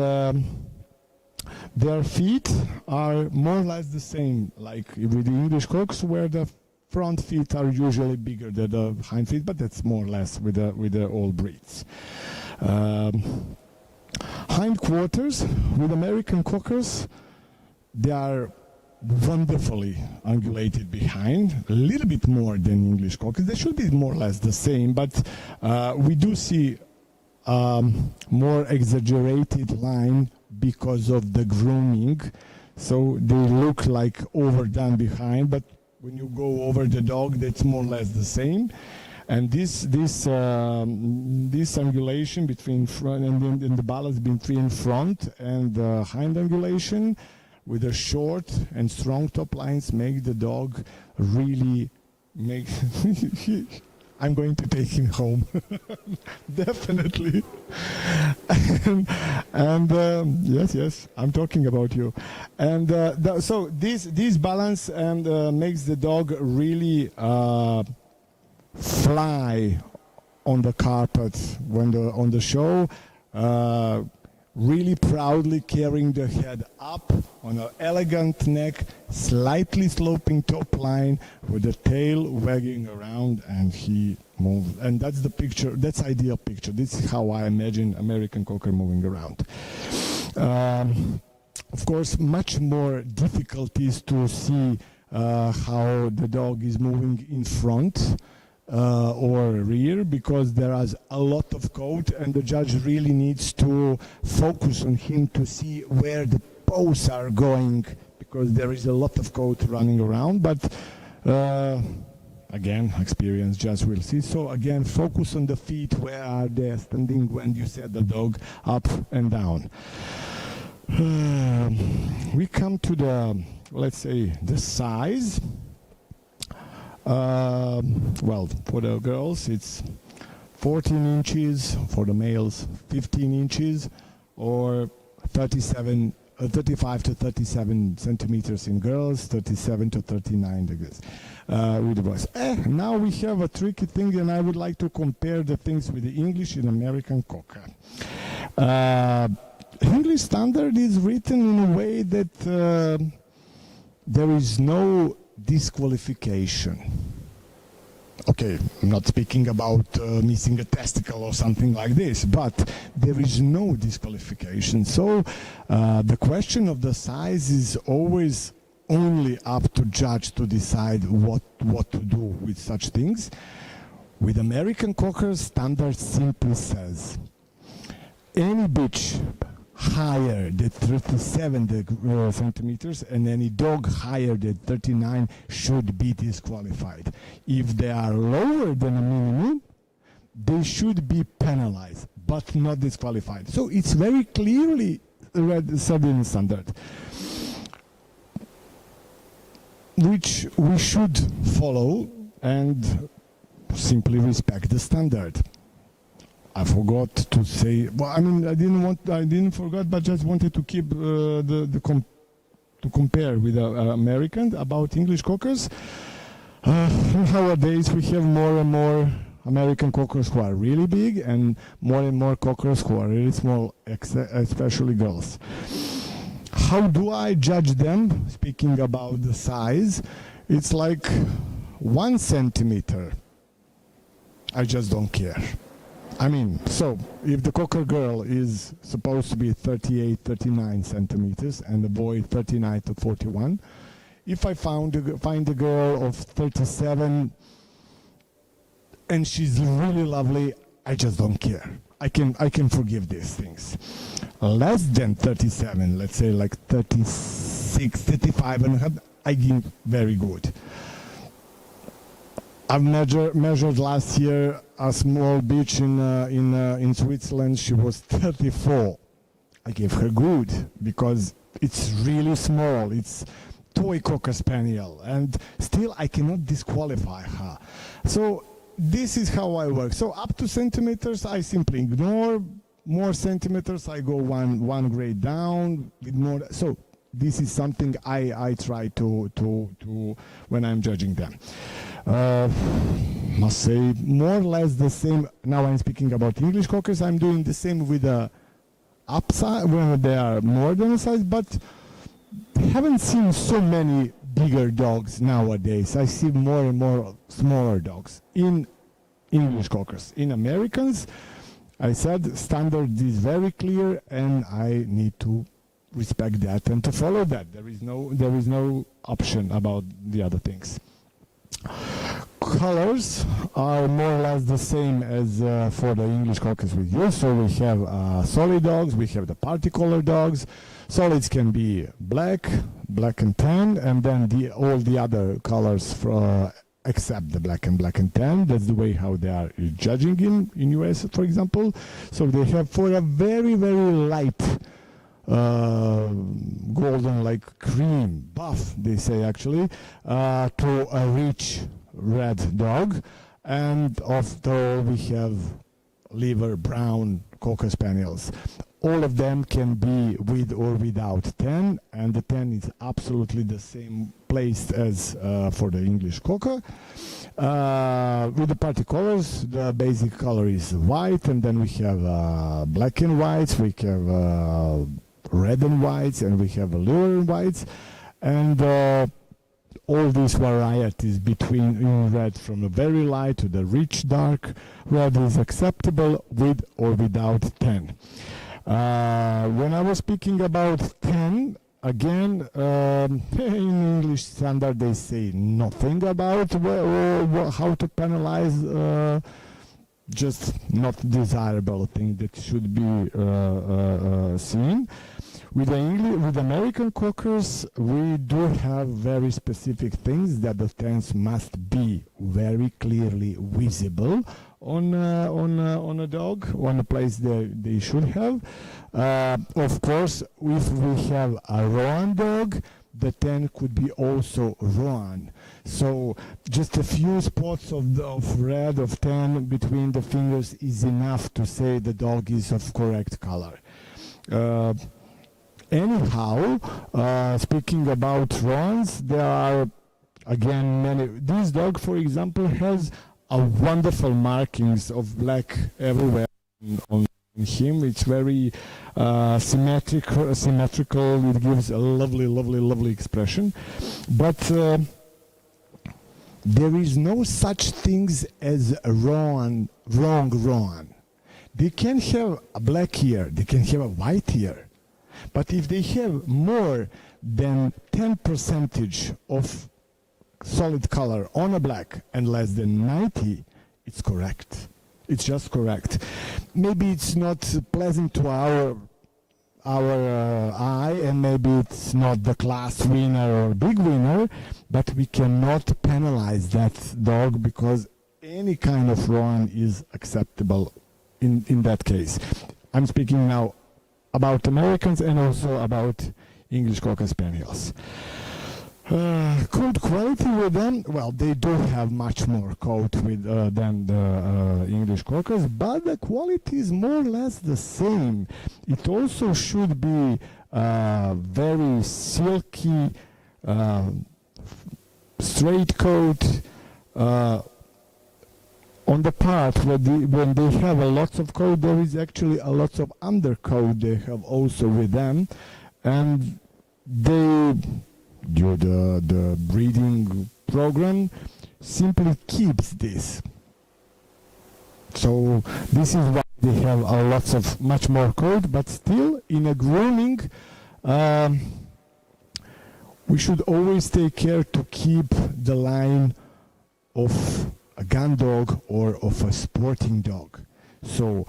their feet are more or less the same, like with the English cocks, where the front feet are usually bigger than the hind feet, but that's more or less with the all breeds. Hindquarters with American cockers, they are wonderfully ungulated behind, a little bit more than English cockers. They should be more or less the same, but we do see more exaggerated line because of the grooming. So they look like overdone behind, but when you go over the dog, that's more or less the same. And this ungulation between front and the balance between front and hind ungulation with a short and strong top lines make the dog really make. I'm going to take him home, definitely. and yes, I'm talking about you. And so this balance and makes the dog really fly on the carpet when on the show. Really proudly carrying the head up on an elegant neck, slightly sloping top line with the tail wagging around, and he moves. And that's the picture, that's ideal picture. This is how I imagine American cocker moving around. Of course, much more difficulties to see how the dog is moving in front or rear, because there is a lot of coat and the judge really needs to focus on him to see where the paws are going, because there is a lot of coat running around. But again, experienced judge will see. So again, focus on the feet, where are they standing when you set the dog up and down. We come to the, let's say, the size. Well, for the girls it's 14 inches, for the males 15 inches, or 35 to 37 centimeters in girls, 37 to 39 degrees with the boys. Now we have a tricky thing, and I would like to compare the things with the English and American cocker. English standard is written in a way that there is no disqualification. Okay, I'm not speaking about missing a testicle or something like this, but there is no disqualification. So the question of the size is always only up to judge to decide what to do with such things. With American cocker, standard simply says any bitch higher than 37 centimeters and any dog higher than 39 should be disqualified. If they are lower than a minimum, they should be penalized, but not disqualified. So it's very clearly said in standard, which we should follow and simply respect the standard. I forgot to say. Well, I mean, I didn't forget, but just wanted to keep to compare with American about English cockers. Nowadays, we have more and more American cockers who are really big, and more cockers who are really small, especially girls. How do I judge them? Speaking about the size, it's like 1 centimeter. I just don't care. I mean, so if the cocker girl is supposed to be 38, 39 centimeters and the boy 39 to 41, if I find a girl of 37 and she's really lovely, I just don't care. I can forgive these things. Less than 37, let's say like 36, 35 and a half, I give very good. I've measured last year a small bitch in Switzerland. She was 34. I gave her good because it's really small. It's toy Cocker Spaniel, and still I cannot disqualify her. So this is how I work. So up to centimeters, I simply ignore. More centimeters, I go one grade down with more. So this is something I try to when I'm judging them. Must say more or less the same. Now I'm speaking about English Cockers. I'm doing the same with the upside when they are more than a size, but haven't seen so many bigger dogs nowadays. I see more and more smaller dogs in English Cockers. In Americans, I said standard is very clear, and I need to respect that and to follow that. There is no option about the other things. Colors are more or less the same as for the English Cockers we use. So we have solid dogs, we have the party color dogs. Solids can be black and tan, and then all the other colors except the black and tan. That's the way how they are judging in US, for example. So they have for a very, very light golden, like cream, buff, they say actually, to a rich red dog. And after all, we have liver brown Cocker Spaniels. All of them can be with or without tan, and the tan is absolutely the same placed as for the English Cocker. With the party colors, the basic color is white, and then we have black and whites, we have red and whites, and we have liver and whites, and all these varieties between in red from a very light to the rich dark red is acceptable with or without tan. When I was speaking about tan, again, in English standard they say nothing about how to penalize just not desirable thing that should be seen. With American Cockers, we do have very specific things that the tans must be very clearly visible on a dog, on a place they should have. Of course, if we have a Roan dog, the tan could be also Roan. So just a few spots of red, of tan between the fingers is enough to say the dog is of correct color. Anyhow, speaking about Roans, there are again many. This dog, for example, has a wonderful markings of black everywhere on him. It's very symmetrical. It gives a lovely expression. But there is no such things as a wrong Roan. They can have a black ear, they can have a white ear, but if they have more than 10% of solid color on a black and less than 90, it's correct. It's just correct. Maybe it's not pleasant to our eye, and maybe it's not the class winner or big winner, but we cannot penalize that dog because any kind of Roan is acceptable in that case. I'm speaking now about Americans and also about English Cocker Spaniels. Coat quality with them, well, they do have much more coat than the English Cockers, but the quality is more or less the same. It also should be very silky, straight coat. On the part when they have a lot of coat, there is actually a lot of undercoat they have also with them, and the breeding program simply keeps this. So this is why they have a lots of much more coat, but still in a grooming we should always take care to keep the line of a gun dog or of a sporting dog. So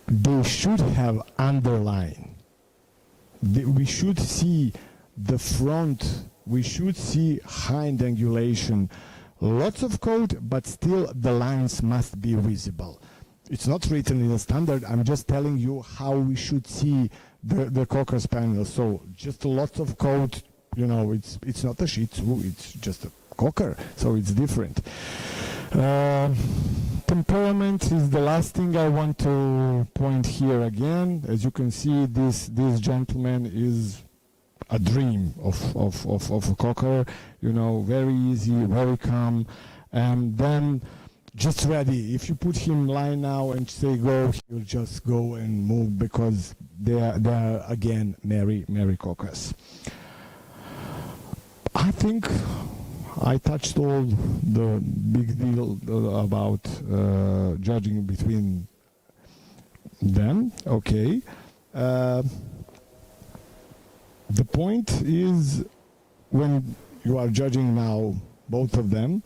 they should have underline. We should see the front, we should see hind angulation lots of coat, but still the lines must be visible. It's not written in the standard. I'm just telling you how we should see the Cocker Spaniel. So just lots of coat, you know, it's not a Shih Tzu, it's just a Cocker, so it's different. Temperament is the last thing I want to point here again. As you can see, this gentleman is a dream of a Cocker, you know, very easy, very calm, and then just ready. If you put him line now and say go, he'll just go and move because they are again merry Cockers. I think I touched all the big deal about judging between them. Okay. The point is, when you are judging now both of them,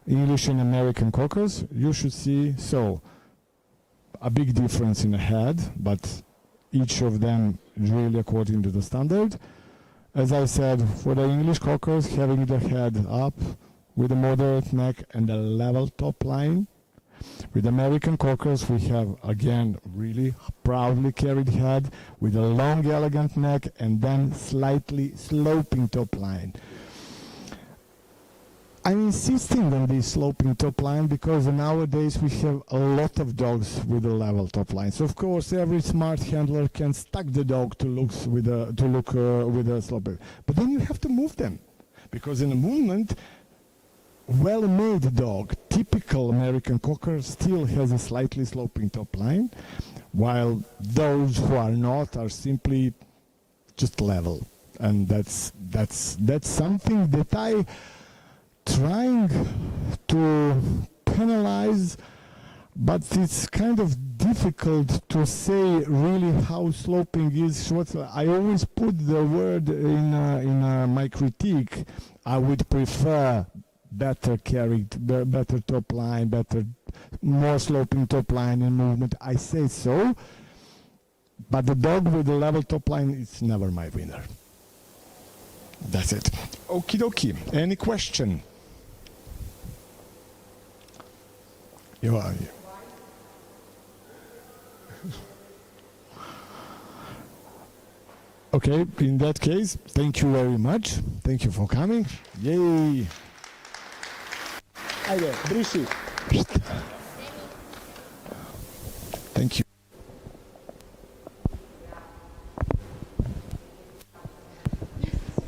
English and American Cockers, you should see a big difference in the head, but each of them really according to the standard. As I said, for the English Cockers, having the head up with a moderate neck and a level top line. With American Cockers, we have again really proudly carried head with a long elegant neck and then slightly sloping top line. I'm insisting on this sloping top line because nowadays we have a lot of dogs with a level top line. So of course every smart handler can stack the dog to look with a slope. But then you have to move them, because in a movement, well-made dog, typical American Cocker, still has a slightly sloping top line, while those who are not are simply just level. And that's something that I trying to penalize, but it's kind of difficult to say really how sloping is. I always put the word in my critique. I would prefer better carried, better top line, more sloping top line in movement. I say so, but the dog with the level top line is never my winner. That's it. Okie dokie. Any question? You are here. Okay, in that case, thank you very much. Thank you for coming. Yay! Ajde, briši.